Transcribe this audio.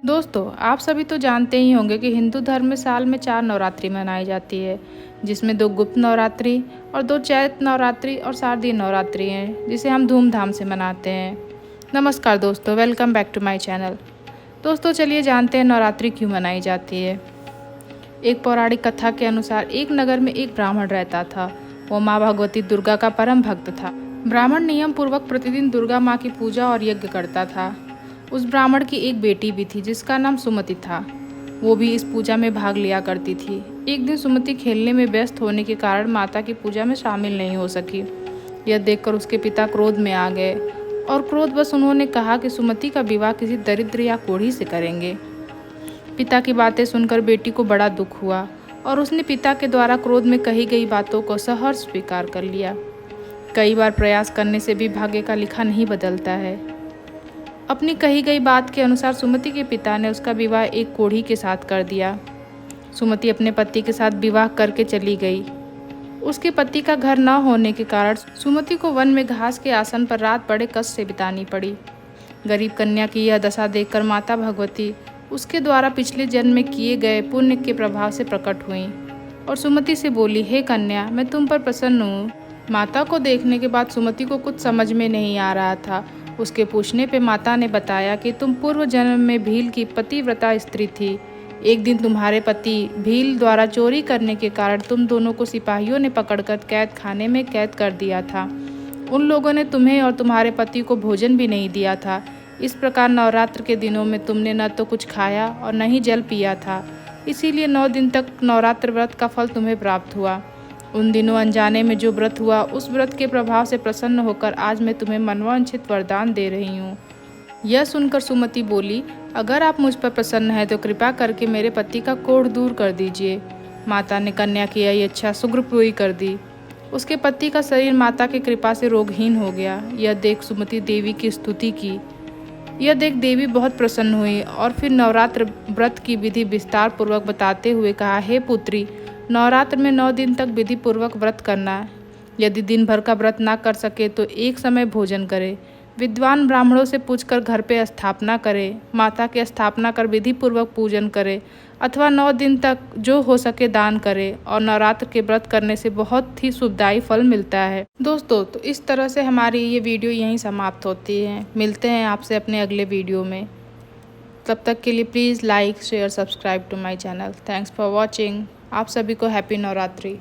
दोस्तों, आप सभी तो जानते ही होंगे कि हिंदू धर्म में साल में 4 नवरात्रि मनाई जाती है, जिसमें 2 गुप्त नवरात्रि और 2 चैत्र नवरात्रि और शारदीय नवरात्रि हैं, जिसे हम धूमधाम से मनाते हैं। नमस्कार दोस्तों, welcome back to my channel. दोस्तों, चलिए जानते हैं नवरात्रि क्यों मनाई जाती है। एक पौराणिक कथा के अनुसार एक नगर में एक ब्राह्मण रहता था। वो माँ भगवती दुर्गा का परम भक्त था। ब्राह्मण नियम पूर्वक प्रतिदिन दुर्गा माँ की पूजा और यज्ञ करता था। उस ब्राह्मण की एक बेटी भी थी जिसका नाम सुमति था। वो भी इस पूजा में भाग लिया करती थी। एक दिन सुमति खेलने में व्यस्त होने के कारण माता की पूजा में शामिल नहीं हो सकी। यह देखकर उसके पिता क्रोध में आ गए और क्रोधवश उन्होंने कहा कि सुमति का विवाह किसी दरिद्र या कोढ़ी से करेंगे। पिता की बातें सुनकर बेटी को बड़ा दुख हुआ और उसने पिता के द्वारा क्रोध में कही गई बातों को सहर्ष स्वीकार कर लिया। कई बार प्रयास करने से भी भाग्य का लिखा नहीं बदलता है। अपनी कही गई बात के अनुसार सुमति के पिता ने उसका विवाह एक कोढ़ी के साथ कर दिया। सुमति अपने पति के साथ विवाह करके चली गई। उसके पति का घर न होने के कारण सुमति को वन में घास के आसन पर रात बड़े कष्ट से बितानी पड़ी। गरीब कन्या की यह दशा देखकर माता भगवती उसके द्वारा पिछले जन्म में किए गए पुण्य के प्रभाव से प्रकट हुई और सुमति से बोली, हे कन्या, मैं तुम पर प्रसन्न हूँ। माता को देखने के बाद सुमति को कुछ समझ में नहीं आ रहा था। उसके पूछने पे माता ने बताया कि तुम पूर्व जन्म में भील की पतिव्रता स्त्री थी। एक दिन तुम्हारे पति भील द्वारा चोरी करने के कारण तुम दोनों को सिपाहियों ने पकड़कर कैद खाने में कैद कर दिया था। उन लोगों ने तुम्हें और तुम्हारे पति को भोजन भी नहीं दिया था। इस प्रकार नवरात्र के दिनों में तुमने न तो कुछ खाया और न ही जल पिया था। इसीलिए 9 दिन तक नवरात्र व्रत का फल तुम्हें प्राप्त हुआ। उन दिनों अनजाने में जो व्रत हुआ, उस व्रत के प्रभाव से प्रसन्न होकर आज मैं तुम्हें मनवांछित वरदान दे रही हूँ। यह सुनकर सुमति बोली, अगर आप मुझ पर प्रसन्न हैं तो कृपा करके मेरे पति का कोढ़ दूर कर दीजिए। माता ने कन्या की यह इच्छा शीघ्र पूरी कर दी। उसके पति का शरीर माता की कृपा से रोगहीन हो गया। यह देख सुमति देवी की स्तुति की। यह देख देवी बहुत प्रसन्न हुई और फिर नवरात्र व्रत की विधि विस्तार पूर्वक बताते हुए कहा, हे पुत्री, नवरात्र में 9 दिन तक विधि पूर्वक व्रत करना है। यदि दिन भर का व्रत ना कर सके तो एक समय भोजन करे। विद्वान ब्राह्मणों से पूछकर घर पे स्थापना करे। माता की स्थापना कर विधि पूर्वक पूजन करे अथवा 9 दिन तक जो हो सके दान करे और नवरात्र के व्रत करने से बहुत ही शुभदायी फल मिलता है। दोस्तों, तो इस तरह से हमारी ये वीडियो यहीं समाप्त होती है। मिलते हैं आपसे अपने अगले वीडियो में। तब तक के लिए please like, share, subscribe to my channel. Thanks for watching. आप सभी को हैप्पी नवरात्रि।